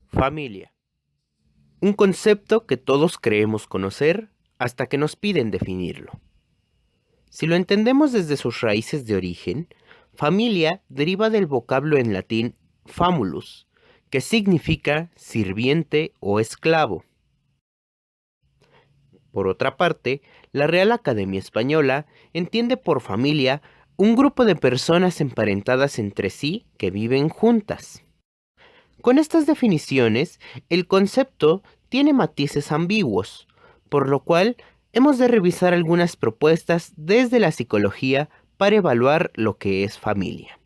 Familia. Un concepto que todos creemos conocer hasta que nos piden definirlo. Si lo entendemos desde sus raíces de origen, familia deriva del vocablo en latín famulus, que significa sirviente o esclavo. Por otra parte, la Real Academia Española entiende por familia un grupo de personas emparentadas entre sí que viven juntas. Con estas definiciones, el concepto tiene matices ambiguos, por lo cual hemos de revisar algunas propuestas desde la psicología para evaluar lo que es familia.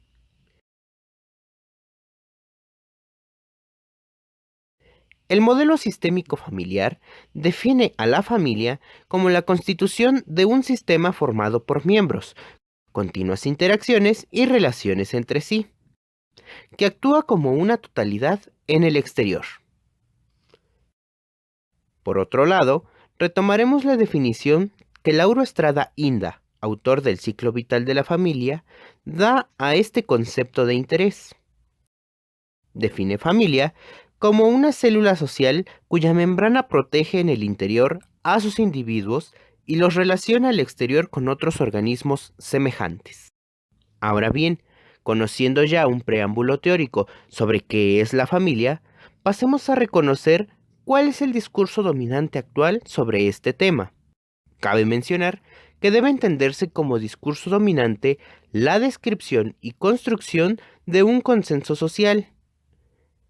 El modelo sistémico familiar define a la familia como la constitución de un sistema formado por miembros, continuas interacciones y relaciones entre sí, que actúa como una totalidad en el exterior. Por otro lado, retomaremos la definición que Lauro Estrada Inda, autor del Ciclo Vital de la Familia, da a este concepto de interés. Define familia como una célula social cuya membrana protege en el interior a sus individuos y los relaciona al exterior con otros organismos semejantes. Ahora bien, conociendo ya un preámbulo teórico sobre qué es la familia, pasemos a reconocer cuál es el discurso dominante actual sobre este tema. Cabe mencionar que debe entenderse como discurso dominante la descripción y construcción de un consenso social,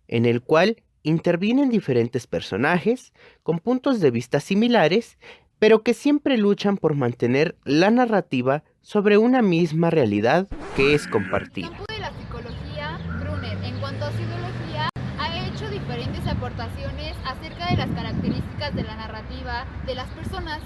en el cual intervienen diferentes personajes con puntos de vista similares, pero que siempre luchan por mantener la narrativa sobre una misma realidad que es compartida. En el campo de la psicología, Brunner, en cuanto a psicología, ha hecho diferentes aportaciones acerca de las características de la narrativa de las personas.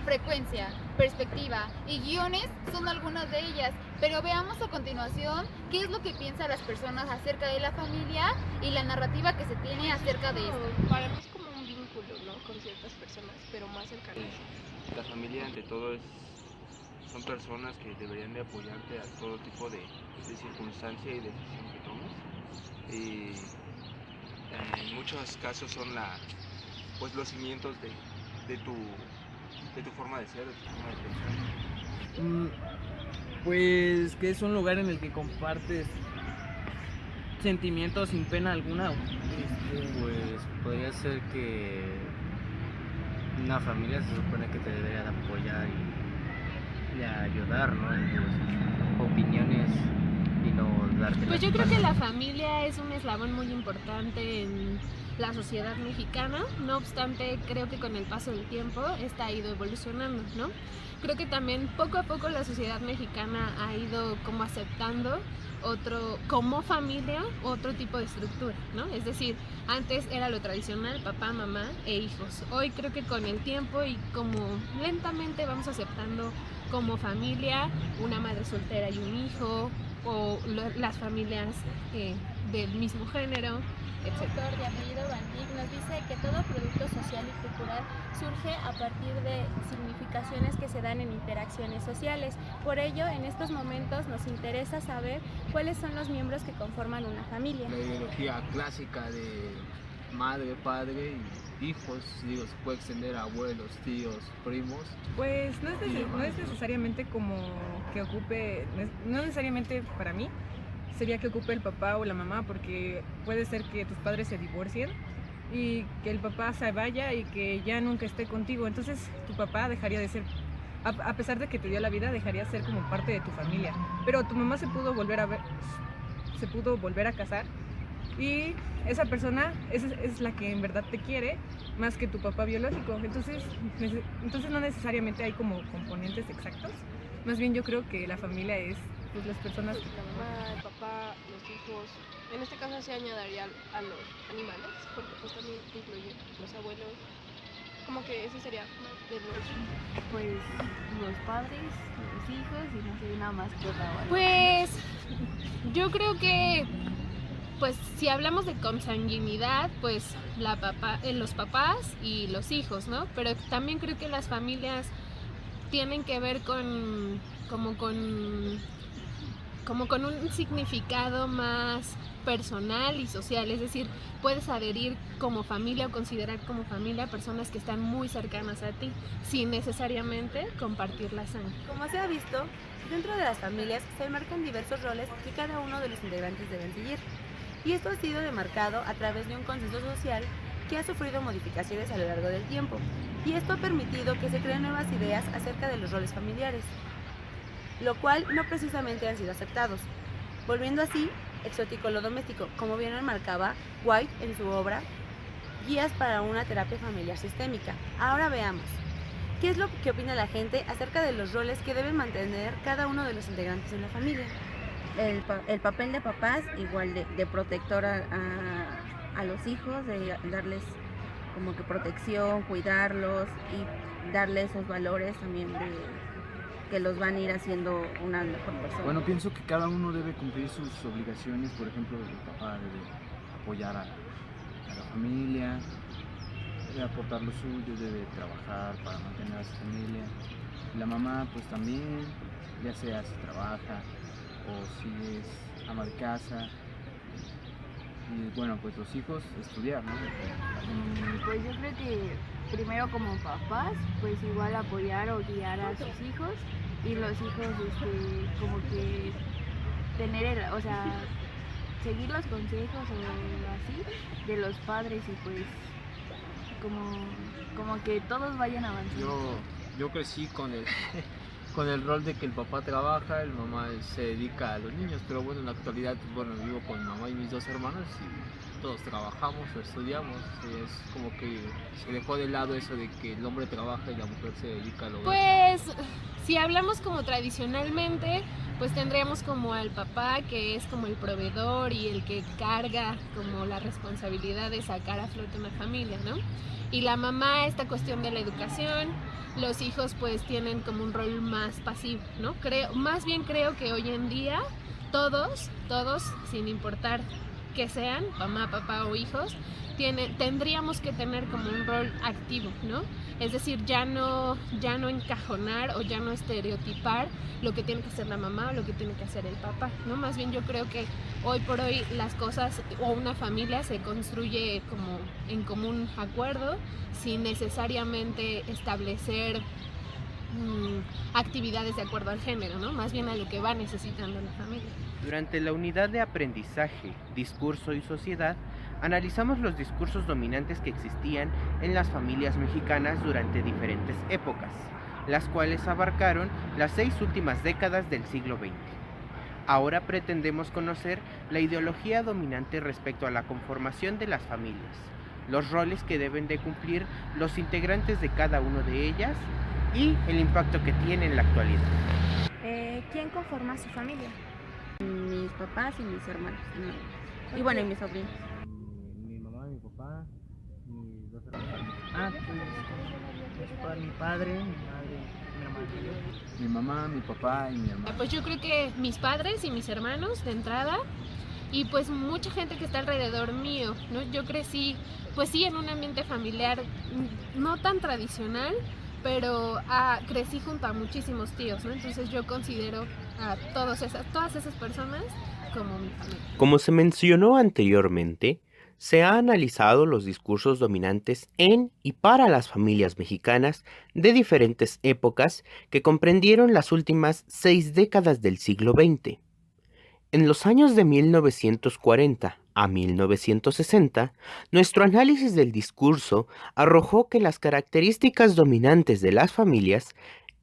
Frecuencia, perspectiva y guiones son algunas de ellas, pero veamos a continuación qué es lo que piensan las personas acerca de la familia y la narrativa que se tiene acerca de esto. Para mí es como un vínculo, ¿no? Con ciertas personas, pero más cercanas. La familia ante todo son personas que deberían de apoyarte a todo tipo de circunstancia y decisión que tomes. Y en muchos casos son los cimientos de tu forma de ser, de tu forma de pensar. Pues que es un lugar en el que compartes sentimientos sin pena alguna. Pues podría ser que una familia se supone que te debería de apoyar y ayudar, ¿no? En tus opiniones y no darte. Pues yo creo que la familia es un eslabón muy importante en la sociedad mexicana. No obstante, creo que con el paso del tiempo esta ha ido evolucionando, ¿no? Creo que también poco a poco la sociedad mexicana ha ido como aceptando como familia, otro tipo de estructura, ¿no? Es decir, antes era lo tradicional, papá, mamá e hijos. Hoy creo que con el tiempo y como lentamente vamos aceptando como familia una madre soltera y un hijo, o las familias del mismo género, El autor de apellido Van Dyck nos dice que todo producto social y cultural surge a partir de significaciones que se dan en interacciones sociales. Por ello, en estos momentos nos interesa saber cuáles son los miembros que conforman una familia. La ideología clásica de madre, padre y hijos, se puede extender a abuelos, tíos, primos. Pues no es necesariamente como que ocupe, no necesariamente para mí, sería que ocupe el papá o la mamá, porque puede ser que tus padres se divorcien y que el papá se vaya y que ya nunca esté contigo. Entonces tu papá dejaría de ser, a pesar de que te dio la vida, dejaría de ser como parte de tu familia. Pero tu mamá se pudo volver a casar y esa persona es la que en verdad te quiere más que tu papá biológico. Entonces no necesariamente hay como componentes exactos. Más bien yo creo que la familia es pues las personas que... La mamá, el papá, los hijos. En este caso se añadiría a los animales, porque pues también incluye los abuelos. Como que eso sería más de los... Pues los padres, los hijos y no sé, una mascota o algo. Pues yo creo que pues si hablamos de consanguinidad, pues los papás y los hijos, ¿no? Pero también creo que las familias tienen que ver con un significado más personal y social, es decir, puedes adherir como familia o considerar como familia personas que están muy cercanas a ti, sin necesariamente compartir la sangre. Como se ha visto, dentro de las familias se marcan diversos roles que cada uno de los integrantes deben seguir, y esto ha sido demarcado a través de un consenso social que ha sufrido modificaciones a lo largo del tiempo, y esto ha permitido que se creen nuevas ideas acerca de los roles familiares, lo cual no precisamente han sido aceptados, volviendo así exótico lo doméstico, como bien remarcaba White en su obra Guías para una terapia familiar sistémica. Ahora veamos, ¿qué es lo que opina la gente acerca de los roles que deben mantener cada uno de los integrantes en la familia? El papel de papás, igual de protector a los hijos, de darles como que protección, cuidarlos y darles esos valores también que los van a ir haciendo una mejor persona. Bueno, pienso que cada uno debe cumplir sus obligaciones. Por ejemplo, el papá debe apoyar a la familia, debe aportar lo suyo, debe trabajar para mantener a su familia. La mamá pues también, ya sea si trabaja o si es ama de casa. Y bueno, pues los hijos estudiar, ¿no? Pues yo creo que primero como papás, pues igual apoyar o guiar a sus hijos, y los hijos como que tener seguir los consejos o así de los padres, y pues como que todos vayan avanzando. Yo crecí con el rol de que el papá trabaja, el mamá se dedica a los niños, pero bueno, en la actualidad vivo con mi mamá y mis dos hermanos y todos trabajamos o estudiamos, y es como que se dejó de lado eso de que el hombre trabaja y la mujer se dedica al hogar. Pues si hablamos como tradicionalmente, pues tendríamos como al papá, que es como el proveedor y el que carga como la responsabilidad de sacar a flote una familia, ¿no? Y la mamá, esta cuestión de la educación. Los hijos pues tienen como un rol más pasivo, ¿no? Más bien creo que hoy en día todos, sin importar que sean, mamá, papá o hijos, tendríamos que tener como un rol activo, ¿no? Es decir, ya no encajonar o ya no estereotipar lo que tiene que hacer la mamá o lo que tiene que hacer el papá, ¿no? Más bien yo creo que hoy por hoy las cosas o una familia se construye como en común acuerdo, sin necesariamente establecer actividades de acuerdo al género, ¿no? Más bien a lo que va necesitando la familia. Durante la unidad de aprendizaje, discurso y sociedad, analizamos los discursos dominantes que existían en las familias mexicanas durante diferentes épocas, las cuales abarcaron las 6 últimas décadas del siglo XX. Ahora pretendemos conocer la ideología dominante respecto a la conformación de las familias, los roles que deben de cumplir los integrantes de cada una de ellas y el impacto que tiene en la actualidad. ¿Quién conforma su familia? Mis papás y mis hermanos. Y bueno, y mis sobrinos. Mi mamá, mi papá, mis dos hermanos. Pues mi padre, mi madre, mi hermano y yo. Mi mamá, mi papá y mi hermano. Pues yo creo que mis padres y mis hermanos de entrada, y pues mucha gente que está alrededor mío, ¿no? Yo crecí, pues sí, en un ambiente familiar no tan tradicional, pero crecí junto a muchísimos tíos, ¿no? Entonces yo considero a todas esas personas como mi familia. Como se mencionó anteriormente, se ha analizado los discursos dominantes en y para las familias mexicanas de diferentes épocas que comprendieron las últimas 6 décadas del siglo XX. En los años de 1940 a 1960, nuestro análisis del discurso arrojó que las características dominantes de las familias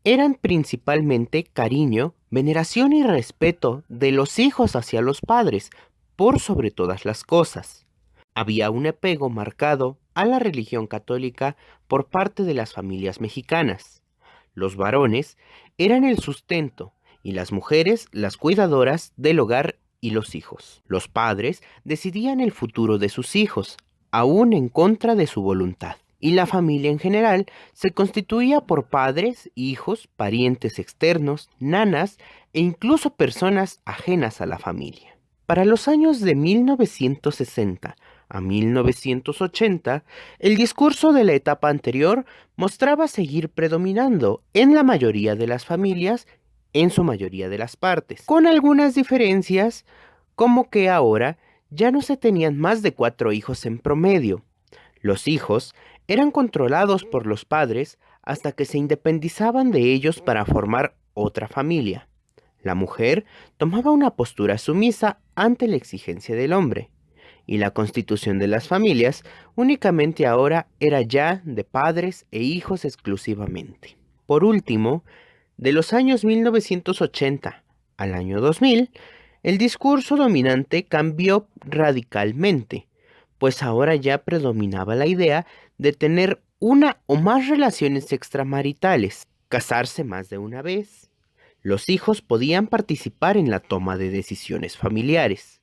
eran principalmente cariño, veneración y respeto de los hijos hacia los padres, por sobre todas las cosas. Había un apego marcado a la religión católica por parte de las familias mexicanas. Los varones eran el sustento y las mujeres las cuidadoras del hogar y los hijos. Los padres decidían el futuro de sus hijos, aún en contra de su voluntad. Y la familia en general se constituía por padres, hijos, parientes externos, nanas e incluso personas ajenas a la familia. Para los años de 1960 a 1980, el discurso de la etapa anterior mostraba seguir predominando en la mayoría de las familias, en su mayoría de las partes, con algunas diferencias, como que ahora ya no se tenían más de 4 hijos en promedio. Los hijos eran controlados por los padres hasta que se independizaban de ellos para formar otra familia. La mujer tomaba una postura sumisa ante la exigencia del hombre, y la constitución de las familias únicamente ahora era ya de padres e hijos exclusivamente. Por último, de los años 1980 al año 2000, el discurso dominante cambió radicalmente, pues ahora ya predominaba la idea de tener una o más relaciones extramaritales, casarse más de una vez. Los hijos podían participar en la toma de decisiones familiares.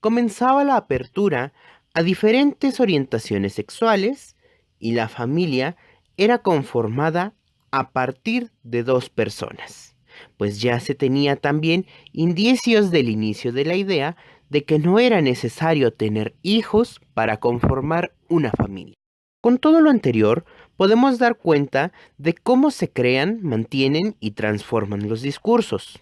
Comenzaba la apertura a diferentes orientaciones sexuales y la familia era conformada a partir de 2 personas, pues ya se tenía también indicios del inicio de la idea de que no era necesario tener hijos para conformar una familia. Con todo lo anterior, podemos dar cuenta de cómo se crean, mantienen y transforman los discursos.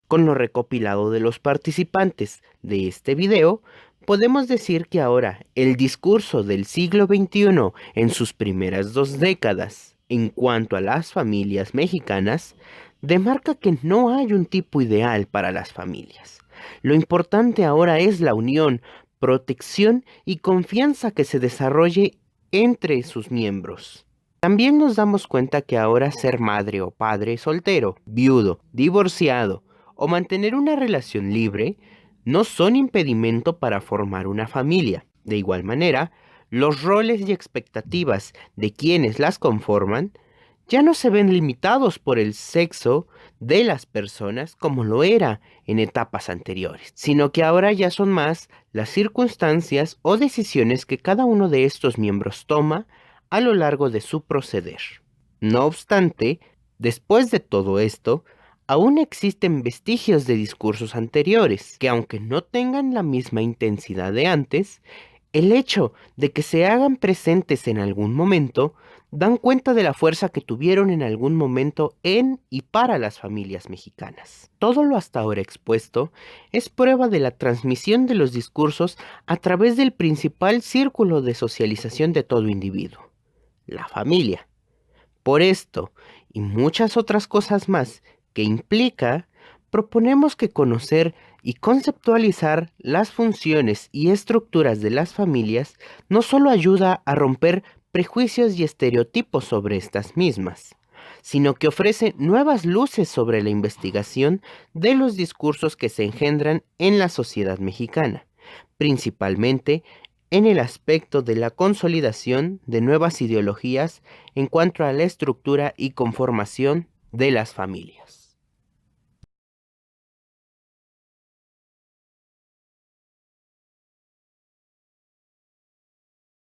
Con lo recopilado de los participantes de este video, podemos decir que ahora el discurso del siglo XXI en sus primeras 2 décadas, en cuanto a las familias mexicanas, demarca que no hay un tipo ideal para las familias. Lo importante ahora es la unión, protección y confianza que se desarrolle entre sus miembros. También nos damos cuenta que ahora ser madre o padre soltero, viudo, divorciado o mantener una relación libre no son impedimento para formar una familia. De igual manera, los roles y expectativas de quienes las conforman ya no se ven limitados por el sexo de las personas como lo era en etapas anteriores, sino que ahora ya son más las circunstancias o decisiones que cada uno de estos miembros toma a lo largo de su proceder. No obstante, después de todo esto, aún existen vestigios de discursos anteriores que, aunque no tengan la misma intensidad de antes, el hecho de que se hagan presentes en algún momento dan cuenta de la fuerza que tuvieron en algún momento en y para las familias mexicanas. Todo lo hasta ahora expuesto es prueba de la transmisión de los discursos a través del principal círculo de socialización de todo individuo, la familia. Por esto y muchas otras cosas más que implica, proponemos que conocer y conceptualizar las funciones y estructuras de las familias no solo ayuda a romper prejuicios y estereotipos sobre estas mismas, sino que ofrece nuevas luces sobre la investigación de los discursos que se engendran en la sociedad mexicana, principalmente en el aspecto de la consolidación de nuevas ideologías en cuanto a la estructura y conformación de las familias.